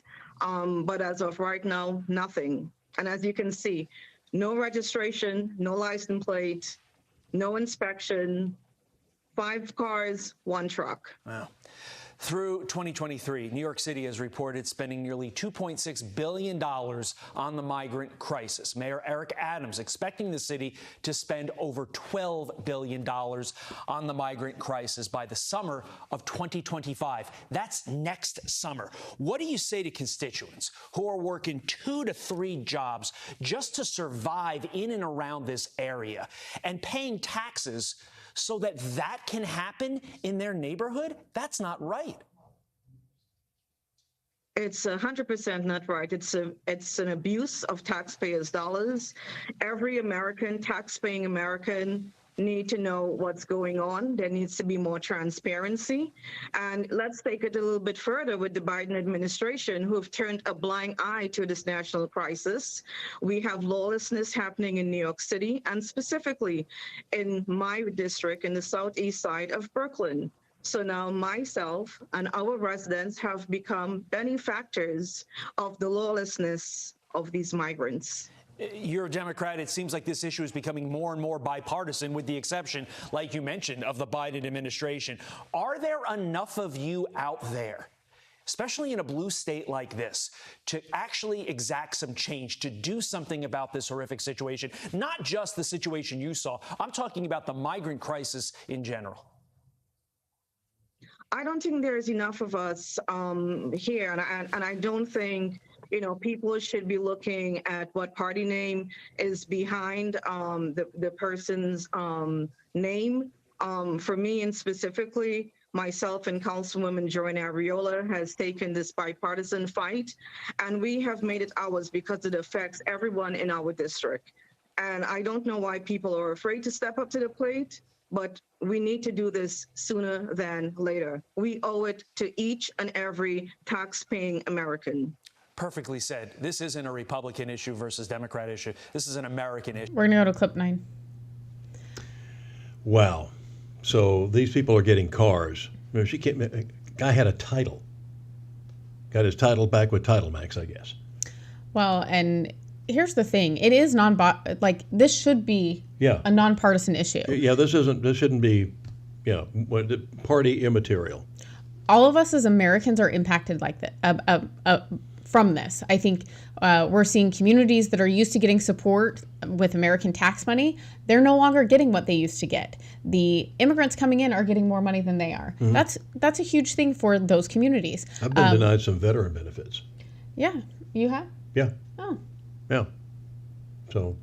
But as of right now, nothing. And as you can see, no registration, no license plate, no inspection, 5 cars, 1 truck. Wow. Through 2023, New York City has reported spending nearly $2.6 billion on the migrant crisis. Mayor Eric Adams expecting the city to spend over $12 billion on the migrant crisis by the summer of 2025. That's next summer. What do you say to constituents who are working 2 to 3 jobs just to survive in and around this area and paying taxes so that can happen in their neighborhood? That's not right. It's 100% not right. It's an abuse of taxpayers' dollars. Every American, tax-paying American, need to know what's going on. There needs to be more transparency. And let's take it a little bit further with the Biden administration, who have turned a blind eye to this national crisis. We have lawlessness happening in New York City, and specifically in my district, in the southeast side of Brooklyn. So now myself and our residents have become benefactors of the lawlessness of these migrants. You're a Democrat. It seems like this issue is becoming more and more bipartisan, with the exception, like you mentioned, of the Biden administration. Are there enough of you out there, especially in a blue state like this, to actually exact some change, to do something about this horrific situation? Not just the situation you saw. I'm talking about the migrant crisis in general. I don't think there's enough of us here, and I don't think, you know, people should be looking at what party name is behind the person's name. For me, and specifically, myself and Councilwoman Joanne Ariola has taken this bipartisan fight, and we have made it ours because it affects everyone in our district. And I don't know why people are afraid to step up to the plate, but we need to do this sooner than later. We owe it to each and every tax-paying American. Perfectly said. This isn't a Republican issue versus Democrat issue. This is an American issue. We're going to go to clip 9. Wow. So these people are getting cars. Guy had a title. Got his title back with Title Max, I guess. Well, and here's the thing. It is this should be a nonpartisan issue. Yeah, this shouldn't be, party immaterial. All of us as Americans are impacted like that from this. I think we're seeing communities that are used to getting support with American tax money. They're no longer getting what they used to get. The immigrants coming in are getting more money than they are. Mm-hmm. That's a huge thing for those communities. I've been denied some veteran benefits. Yeah, you have? Yeah. Oh. Yeah. So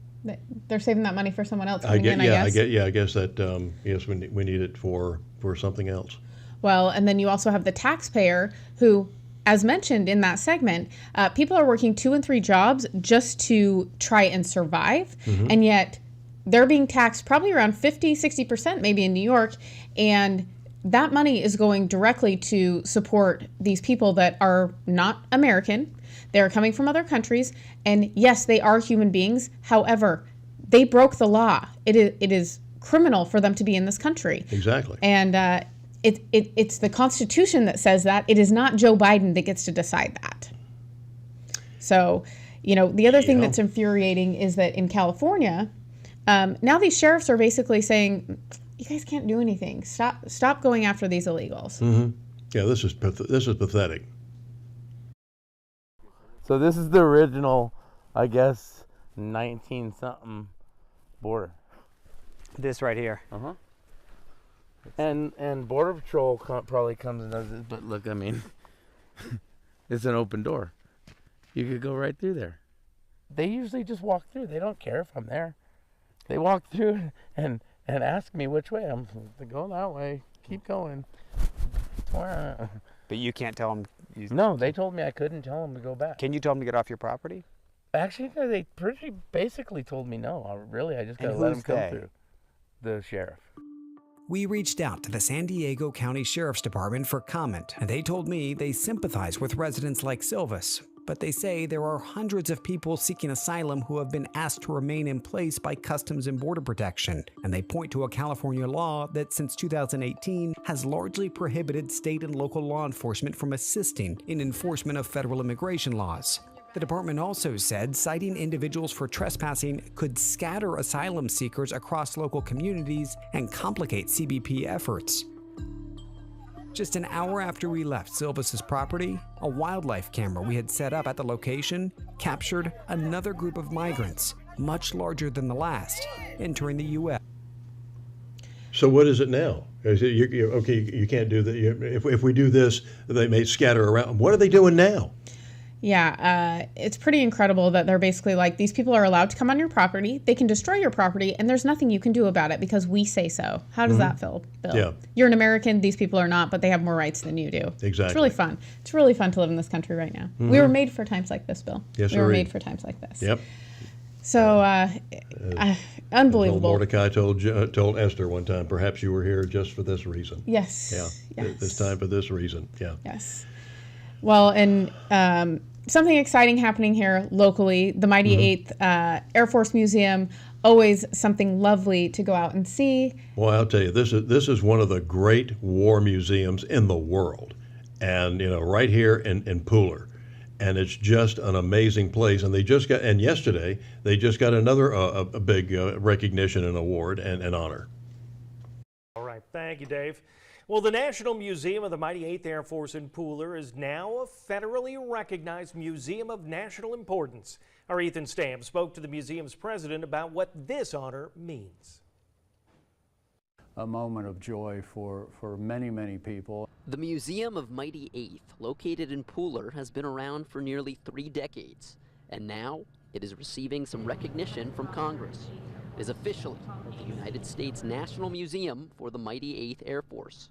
they're saving that money for someone else coming in, I guess. I guess that yes, we need it for something else. Well, and then you also have the taxpayer who, as mentioned in that segment, people are working 2 and 3 jobs just to try and survive. Mm-hmm. And yet they're being taxed probably around 50, 60% maybe in New York. And that money is going directly to support these people that are not American. They're coming from other countries. And yes, they are human beings. However, they broke the law. It is criminal for them to be in this country. Exactly. And it's the Constitution that says that. It is not Joe Biden that gets to decide that. So, the other thing that's infuriating is that in California, now these sheriffs are basically saying, you guys can't do anything. Stop going after these illegals. Mm-hmm. Yeah, this is pathetic. So this is the original, I guess, 19-something border. This right here. Uh-huh. And Border Patrol probably comes and does this, but look, I mean, it's an open door. You could go right through there. They usually just walk through. They don't care if I'm there. They walk through and ask me which way. I'm go that way. Keep going. But you can't tell them. No, they told me I couldn't tell them to go back. Can you tell them to get off your property? Actually, they pretty basically told me no. I just got to let them come through. The sheriff. We reached out to the San Diego County Sheriff's Department for comment, and they told me they sympathize with residents like Silvis, but they say there are hundreds of people seeking asylum who have been asked to remain in place by Customs and Border Protection, and they point to a California law that since 2018 has largely prohibited state and local law enforcement from assisting in enforcement of federal immigration laws. The department also said citing individuals for trespassing could scatter asylum seekers across local communities and complicate CBP efforts. Just an hour after we left Silvis's property, a wildlife camera we had set up at the location captured another group of migrants, much larger than the last, entering the U.S. So what is it now? Is it, you can't do that. If we do this, they may scatter around. What are they doing now? Yeah, it's pretty incredible that they're basically like, these people are allowed to come on your property, they can destroy your property, and there's nothing you can do about it because we say so. How does that feel, Bill? Yeah. You're an American, these people are not, but they have more rights than you do. Exactly. It's really fun. It's really fun to live in this country right now. We were made for times like this, Bill. Yes, we were made for times like this. Yep. So, unbelievable. Mordecai told Esther one time, perhaps you were here just for this reason. Yes. Yeah. Yes. This time for this reason. Yeah. Yes. Well, and something exciting happening here locally. The Mighty 8th Air Force Museum, always something lovely to go out and see. Well, I'll tell you, this is one of the great war museums in the world, and right here in Pooler, and it's just an amazing place. And yesterday they just got another a big recognition and award and honor. All right, thank you, Dave. Well, the National Museum of the Mighty 8th Air Force in Pooler is now a federally recognized museum of national importance. Our Ethan Stamp spoke to the museum's president about what this honor means. A moment of joy for many, many people. The Museum of Mighty 8th, located in Pooler, has been around for nearly 3 decades, and now it is receiving some recognition from Congress. It is officially the United States National Museum for the Mighty 8th Air Force.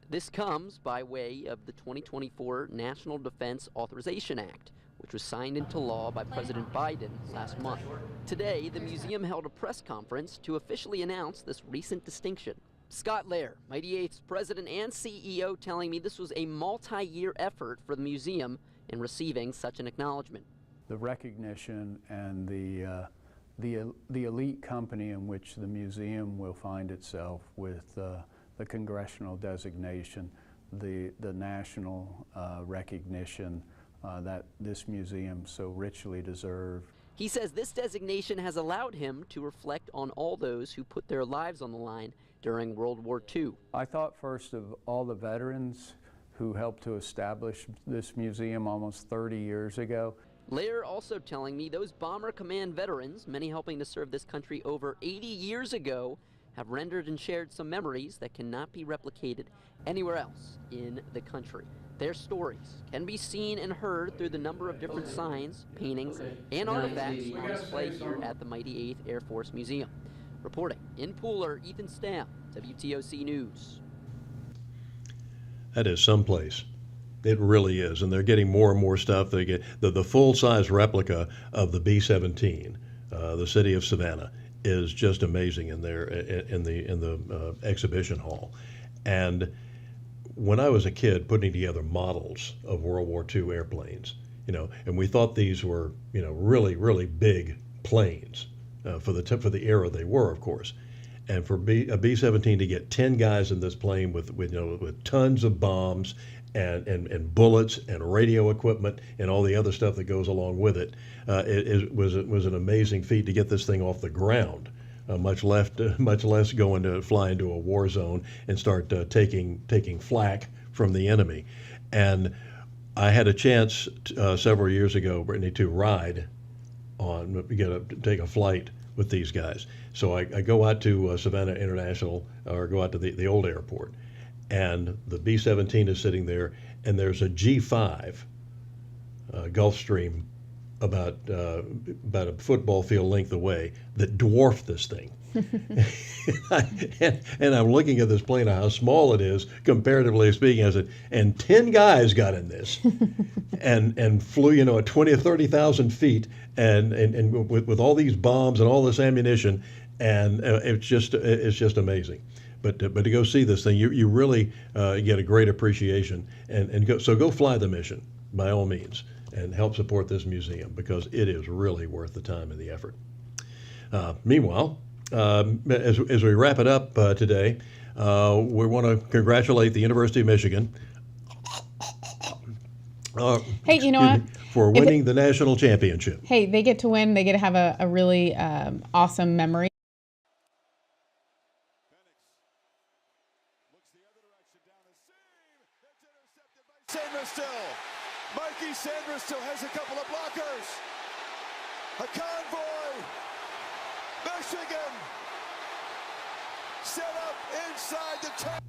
This comes by way of the 2024 National Defense Authorization Act, which was signed into law by President Biden last month. Today, the museum held a press conference to officially announce this recent distinction. Scott Lair, Mighty 8th's president and CEO, telling me this was a multi-year effort for the museum in receiving such an acknowledgement. The recognition and the elite company in which the museum will find itself with the congressional designation, the national recognition that this museum so richly deserves. He says this designation has allowed him to reflect on all those who put their lives on the line during World War II. I thought first of all the veterans who helped to establish this museum almost 30 years ago. Lair also telling me those Bomber Command veterans, many helping to serve this country over 80 years ago, have rendered and shared some memories that cannot be replicated anywhere else in the country. Their stories can be seen and heard through the number of different signs, paintings, and artifacts on display here at the Mighty 8th Air Force Museum. Reporting in Pooler, Ethan Stamp, WTOC News. That is someplace. It really is, and they're getting more and more stuff. They get the full-size replica of the B-17, the city of Savannah, is just amazing in there in the exhibition hall. And when I was a kid putting together models of World War II airplanes, and we thought these were really, really big planes for the era they were, of course. And for a B-17 to get 10 guys in this plane with tons of bombs and bullets and radio equipment and all the other stuff that goes along with it, it was an amazing feat to get this thing off the ground. Much less fly into a war zone and start taking flak from the enemy. And I had a chance several years ago, Brittany, to ride take a flight with these guys. So I go out to Savannah International, or go out to the old airport, and the B-17 is sitting there, and there's a G5 Gulfstream about a football field length away that dwarfed this thing. and I'm looking at this plane, how small it is, comparatively speaking. I said, and 10 guys got in this and flew, at 20 or 30,000 feet and with all these bombs and all this ammunition. And it's just amazing. But to go see this thing, you really get a great appreciation. So go fly the mission, by all means, and help support this museum, because it is really worth the time and the effort. Meanwhile, as we wrap it up today, we want to congratulate the University of Michigan. Hey, you know what? For winning the national championship. Hey, they get to win. They get to have a really awesome memory. Sandra still. Mikey Sandra still has a couple of blockers. A convoy. Michigan set up inside the top.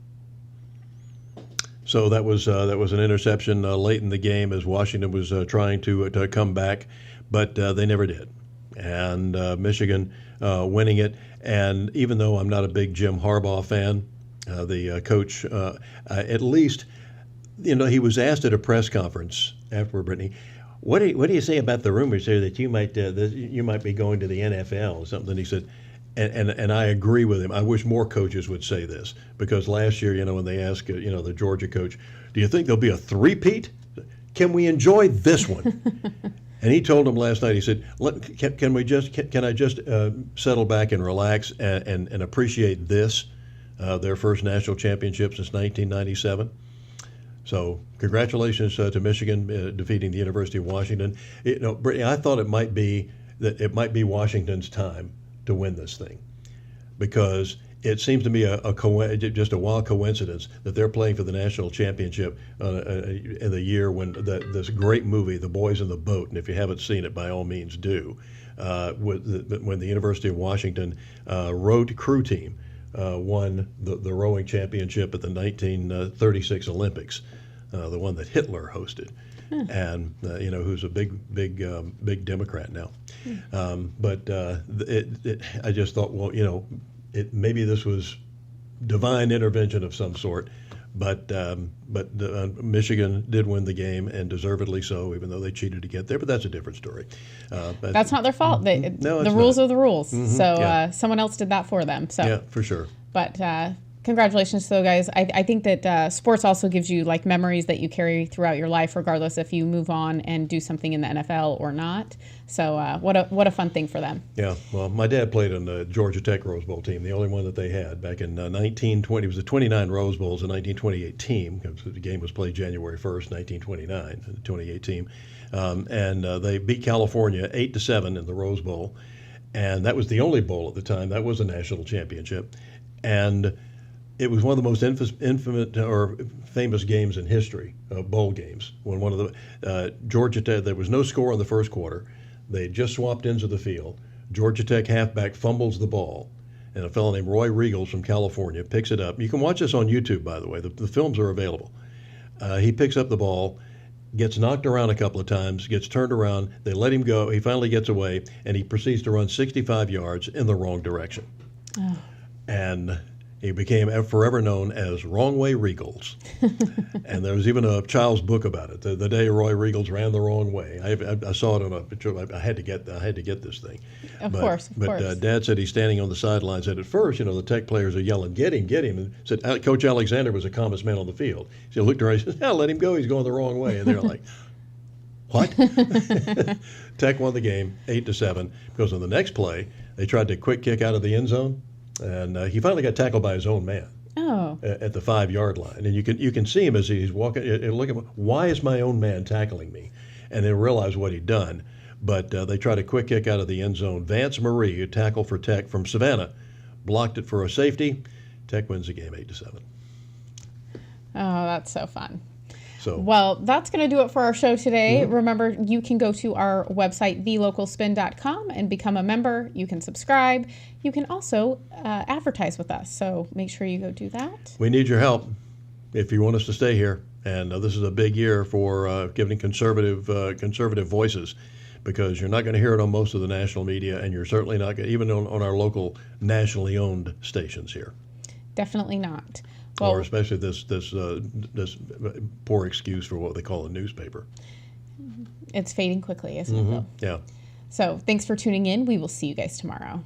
So that was an interception late in the game as Washington was trying to come back, but they never did. And Michigan winning it. And even though I'm not a big Jim Harbaugh fan, the coach, at least, he was asked at a press conference afterward, Brittany, what do you say about the rumors here that you might be going to the NFL or something? And he said, and I agree with him. I wish more coaches would say this, because last year, when they asked, the Georgia coach, do you think there'll be a three-peat? Can we enjoy this one? And he told him last night, he said, can I just settle back and relax and appreciate this, their first national championship since 1997? So congratulations to Michigan defeating the University of Washington. Brittany, I thought it might be Washington's time to win this thing, because it seems to me just a wild coincidence that they're playing for the national championship in the year when this great movie, The Boys in the Boat, and if you haven't seen it, by all means do, when the University of Washington rowed crew team won the rowing championship at the 1936 Olympics, the one that Hitler hosted, and who's a big Democrat now. But I just thought, well, maybe this was divine intervention of some sort, but Michigan did win the game, and deservedly so, even though they cheated to get there. But that's a different story. That's not their fault. The rules are the rules. Mm-hmm. So someone else did that for them. So yeah, for sure. But congratulations to those guys. I think that sports also gives you like memories that you carry throughout your life, regardless if you move on and do something in the NFL or not. So what a fun thing for them. Yeah. Well, my dad played on the Georgia Tech Rose Bowl team, the only one that they had back in 1920. It was the 29 Rose Bowls, the 1928 team. The game was played January 1st, 1929, the 28 team. And they beat California 8-7 in the Rose Bowl. And that was the only bowl at the time. That was a national championship. And it was one of the most infamous or famous games in history, bowl games. When one of the Georgia Tech, there was no score in the first quarter. They just swapped ends of the field. Georgia Tech halfback fumbles the ball, and a fellow named Roy Riegels from California picks it up. You can watch this on YouTube, by the way. The films are available. He picks up the ball, gets knocked around a couple of times, gets turned around. They let him go. He finally gets away, and he proceeds to run 65 yards in the wrong direction. Oh. And he became forever known as Wrong Way Riegels. And there was even a child's book about it. The day Roy Riegels ran the wrong way. I saw it on a picture. I had to get this thing. Of course. But Dad said he's standing on the sidelines. And at first, the Tech players are yelling, "Get him, get him!" And said Coach Alexander was the calmest man on the field. So he looked around. He said, "Let him go. He's going the wrong way." And they're like, "What?" Tech won the game 8-7 because on the next play they tried to quick kick out of the end zone. And he finally got tackled by his own man at the 5-yard line. And you can see him as he's walking. Look at him. Why is my own man tackling me? And they realize what he'd done. But they tried a quick kick out of the end zone. Vance Marie, who tackled for Tech from Savannah, blocked it for a safety. Tech wins the game 8-7. Oh, that's so fun. So, well, that's going to do it for our show today. Remember, you can go to our website, thelocalspin.com, and become a member. You can subscribe. You can also advertise with us. So make sure you go do that. we need your help if you want us to stay here. And this is a big year for giving conservative voices, because you're not going to hear it on most of the national media, and you're certainly not going to, even on our local nationally owned stations here. Definitely not. Well, or especially this poor excuse for what they call a newspaper. It's fading quickly, isn't it, Bill? Yeah. So thanks for tuning in. We will see you guys tomorrow.